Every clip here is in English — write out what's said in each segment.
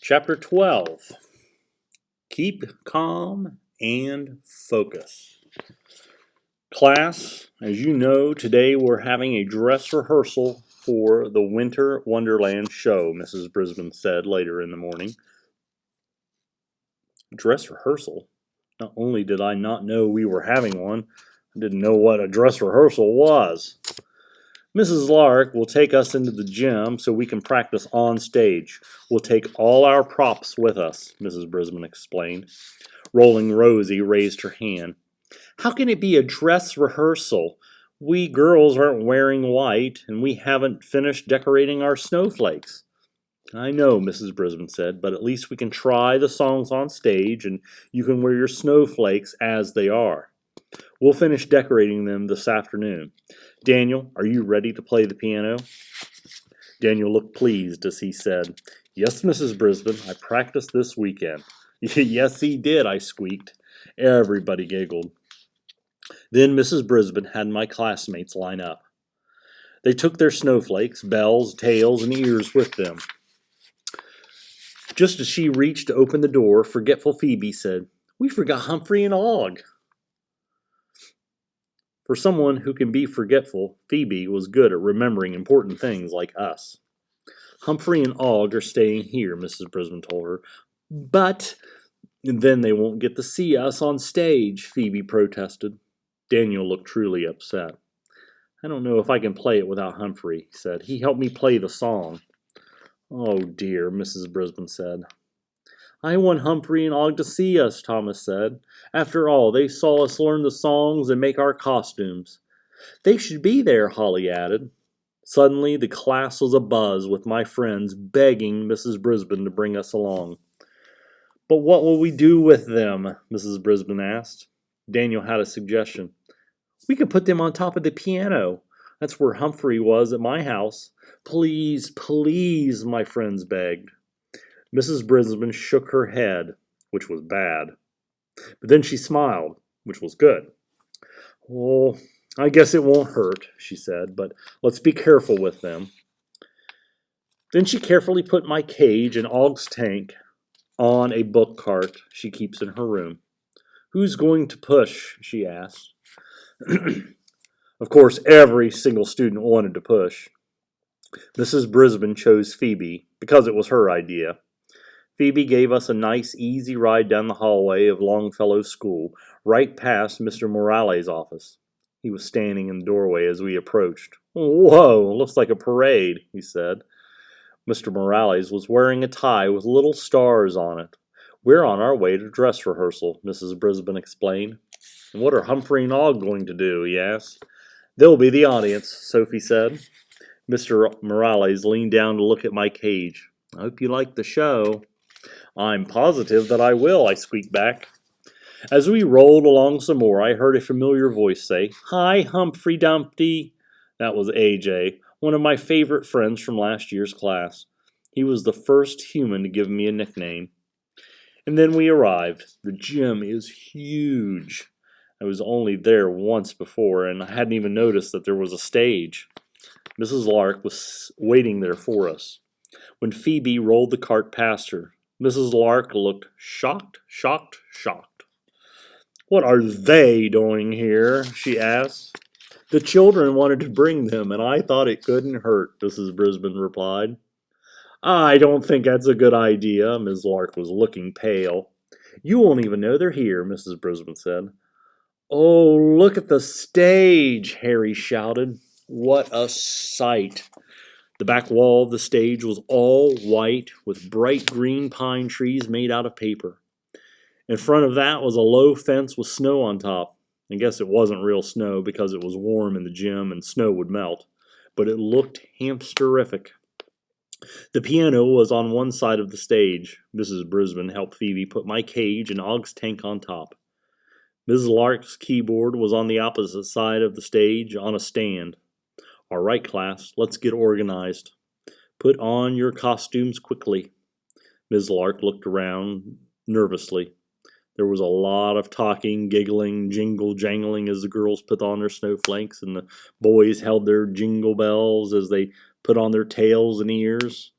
Chapter 12. Keep calm and focus. Class, as you know, today we're having a dress rehearsal for the Winter Wonderland show, Mrs. Brisbane said later in the morning. Dress rehearsal? Not only did I not know we were having one, I didn't know what a dress rehearsal was. Mrs. Lark will take us into the gym so we can practice on stage. We'll take all our props with us, Mrs. Brisbane explained. Rolling Rosie raised her hand. How can it be a dress rehearsal? We girls aren't wearing white, and we haven't finished decorating our snowflakes. I know, Mrs. Brisbane said, but at least we can try the songs on stage, and you can wear your snowflakes as they are. We'll finish decorating them this afternoon. Daniel, are you ready to play the piano? Daniel looked pleased as he said, Yes, Mrs. Brisbane, I practiced this weekend. Yes, he did, I squeaked. Everybody giggled. Then Mrs. Brisbane had my classmates line up. They took their snowflakes, bells, tails, and ears with them. Just as she reached to open the door, forgetful Phoebe said, We forgot Humphrey and Og. For someone who can be forgetful, Phoebe was good at remembering important things like us. Humphrey and Og are staying here, Mrs. Brisbane told her. But then they won't get to see us on stage, Phoebe protested. Daniel looked truly upset. I don't know if I can play it without Humphrey, he said. He helped me play the song. Oh dear, Mrs. Brisbane said. I want Humphrey and Og to see us, Thomas said. After all, they saw us learn the songs and make our costumes. They should be there, Holly added. Suddenly, the class was abuzz with my friends begging Mrs. Brisbane to bring us along. But what will we do with them? Mrs. Brisbane asked. Daniel had a suggestion. We could put them on top of the piano. That's where Humphrey was at my house. Please, please, my friends begged. Mrs. Brisbane shook her head, which was bad. But then she smiled, which was good. Oh, I guess it won't hurt, she said, but let's be careful with them. Then she carefully put my cage and Og's tank on a book cart she keeps in her room. Who's going to push? She asked. Of course, every single student wanted to push. Mrs. Brisbane chose Phoebe because it was her idea. Phoebe gave us a nice, easy ride down the hallway of Longfellow School, right past Mr. Morales' office. He was standing in the doorway as we approached. Whoa, looks like a parade, he said. Mr. Morales was wearing a tie with little stars on it. We're on our way to dress rehearsal, Mrs. Brisbane explained. And what are Humphrey and Og going to do, he asked. They'll be the audience, Sophie said. Mr. Morales leaned down to look at my cage. I hope you like the show. I'm positive that I will, I squeaked back. As we rolled along some more, I heard a familiar voice say, Hi, Humphrey Dumpty. That was AJ, one of my favorite friends from last year's class. He was the first human to give me a nickname. And then we arrived. The gym is huge. I was only there once before, and I hadn't even noticed that there was a stage. Mrs. Lark was waiting there for us. When Phoebe rolled the cart past her, Mrs. Lark looked shocked. What are they doing here? She asked. The children wanted to bring them, and I thought it couldn't hurt, Mrs. Brisbane replied. I don't think that's a good idea. Ms. Lark was looking pale. You won't even know they're here, Mrs. Brisbane said. Oh, look at the stage, Harry shouted. What a sight. The back wall of the stage was all white with bright green pine trees made out of paper. In front of that was a low fence with snow on top. I guess it wasn't real snow because it was warm in the gym and snow would melt, but it looked hamsterific. The piano was on one side of the stage. Mrs. Brisbane helped Phoebe put my cage and Og's tank on top. Mrs. Lark's keyboard was on the opposite side of the stage on a stand. All right, class, let's get organized. Put on your costumes quickly. Ms. Lark looked around nervously. There was a lot of talking, giggling, jingle-jangling as the girls put on their snowflakes, and the boys held their jingle bells as they put on their tails and ears.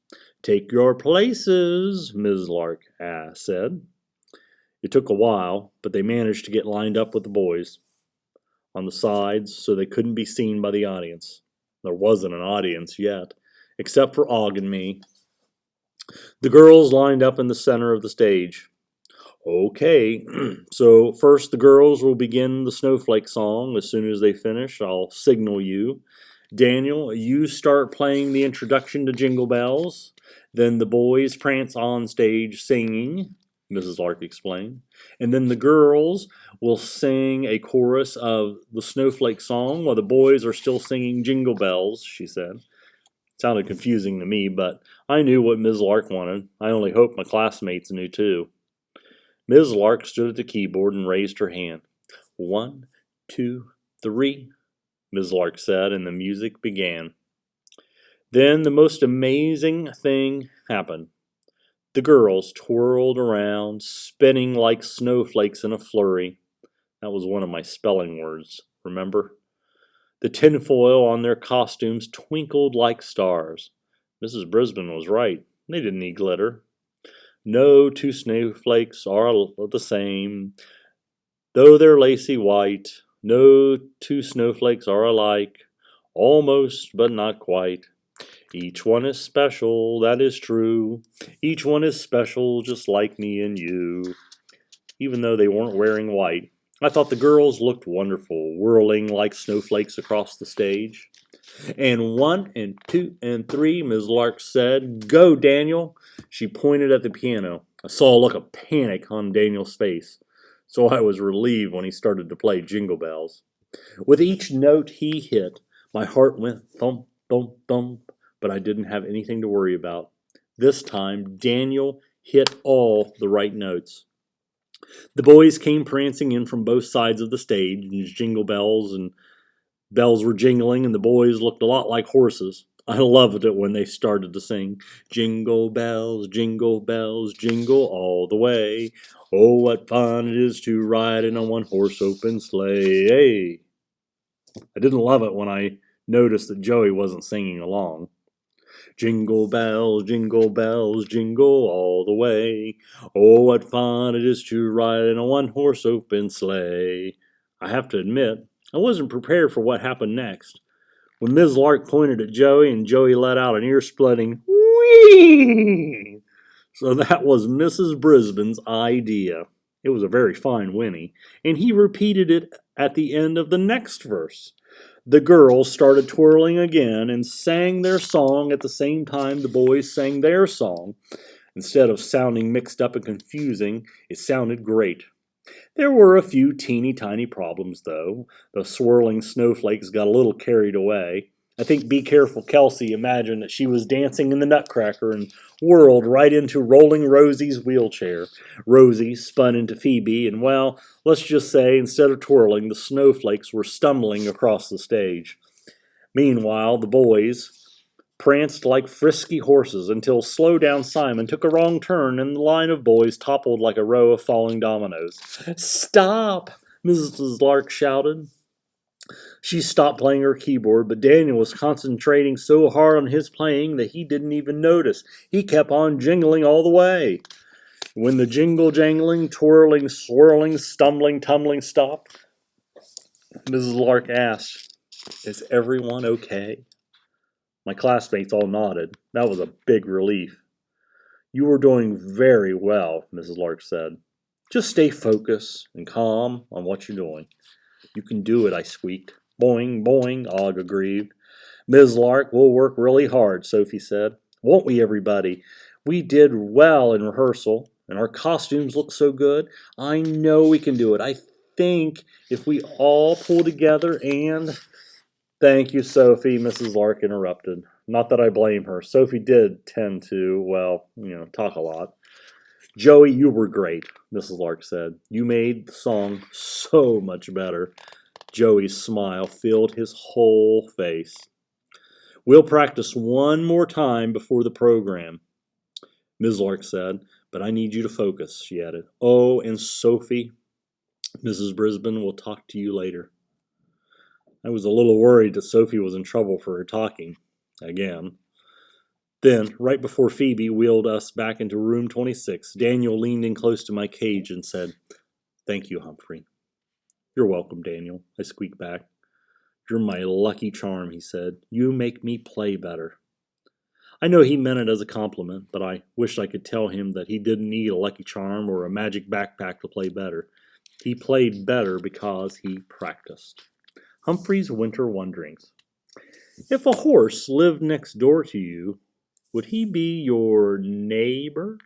Take your places, Ms. Lark said. It took a while, but they managed to get lined up with the boys on the sides so they couldn't be seen by the audience. There wasn't an audience yet, except for Og and me. The girls lined up in the center of the stage. Okay, so first the girls will begin the Snowflake song. As soon as they finish, I'll signal you. Daniel, you start playing the introduction to Jingle Bells. Then the boys prance on stage singing, Mrs. Lark explained. And then the girls will sing a chorus of the Snowflake song while the boys are still singing Jingle Bells, she said. It sounded confusing to me, but I knew what Ms. Lark wanted. I only hoped my classmates knew too. Ms. Lark stood at the keyboard and raised her hand. 1, 2, 3, Ms. Lark said, and the music began. Then the most amazing thing happened. The girls twirled around, spinning like snowflakes in a flurry. That was one of my spelling words, remember? The tinfoil on their costumes twinkled like stars. Mrs. Brisbane was right. They didn't need glitter. No two snowflakes are the same, though they're lacy white. No two snowflakes are alike, almost but not quite. Each one is special, that is true. Each one is special, just like me and you. Even though they weren't wearing white, I thought the girls looked wonderful, whirling like snowflakes across the stage. And 1 and 2 and 3, Ms. Lark said, "Go, Daniel." She pointed at the piano. I saw a look of panic on Daniel's face, so I was relieved when he started to play Jingle Bells. With each note he hit, my heart went thump, thump, thump, but I didn't have anything to worry about. This time, Daniel hit all the right notes. The boys came prancing in from both sides of the stage, and jingle bells and bells were jingling, and the boys looked a lot like horses. I loved it when they started to sing, jingle bells, jingle all the way. Oh, what fun it is to ride in a one-horse open sleigh. Hey. I didn't love it when I noticed that Joey wasn't singing along. Jingle bells, jingle all the way. Oh, what fun it is to ride in a one-horse open sleigh. I have to admit, I wasn't prepared for what happened next. When Ms. Lark pointed at Joey and Joey let out an ear-splitting whee! So that was Mrs. Brisbane's idea. It was a very fine whinny, and he repeated it at the end of the next verse. The girls started twirling again and sang their song at the same time the boys sang their song. Instead of sounding mixed up and confusing, it sounded great. There were a few teeny tiny problems, though. The swirling snowflakes got a little carried away. I think Be Careful Kelsey imagined that she was dancing in the Nutcracker and whirled right into Rolling Rosie's wheelchair. Rosie spun into Phoebe, and well, let's just say instead of twirling, the snowflakes were stumbling across the stage. Meanwhile, the boys pranced like frisky horses until Slow Down Simon took a wrong turn and the line of boys toppled like a row of falling dominoes. "Stop!" Mrs. Lark shouted. She stopped playing her keyboard, but Daniel was concentrating so hard on his playing that he didn't even notice. He kept on jingling all the way. When the jingle jangling, twirling, swirling, stumbling, tumbling stopped, Mrs. Lark asked, "Is everyone okay?" My classmates all nodded. That was a big relief. "You are doing very well," Mrs. Lark said. "Just stay focused and calm on what you're doing." "You can do it," I squeaked. "Boing, boing," Og agreed. "Ms. Lark, we'll work really hard," Sophie said. "Won't we, everybody? We did well in rehearsal, and our costumes look so good. I know we can do it. I think if we all pull together and—" "Thank you, Sophie," Mrs. Lark interrupted. Not that I blame her. Sophie did tend to, well, talk a lot. "Joey, you were great," Mrs. Lark said. "You made the song so much better." Joey's smile filled his whole face. "We'll practice one more time before the program," Ms. Lark said. "But I need you to focus," she added. "Oh, and Sophie, Mrs. Brisbane will talk to you later." I was a little worried that Sophie was in trouble for her talking. Again. Then, right before Phoebe wheeled us back into room 26, Daniel leaned in close to my cage and said, "Thank you, Humphrey." "You're welcome, Daniel," I squeaked back. "You're my lucky charm," he said. "You make me play better." I know he meant it as a compliment, but I wished I could tell him that he didn't need a lucky charm or a magic backpack to play better. He played better because he practiced. Humphrey's Winter Wanderings. If a horse lived next door to you, would he be your neighbor?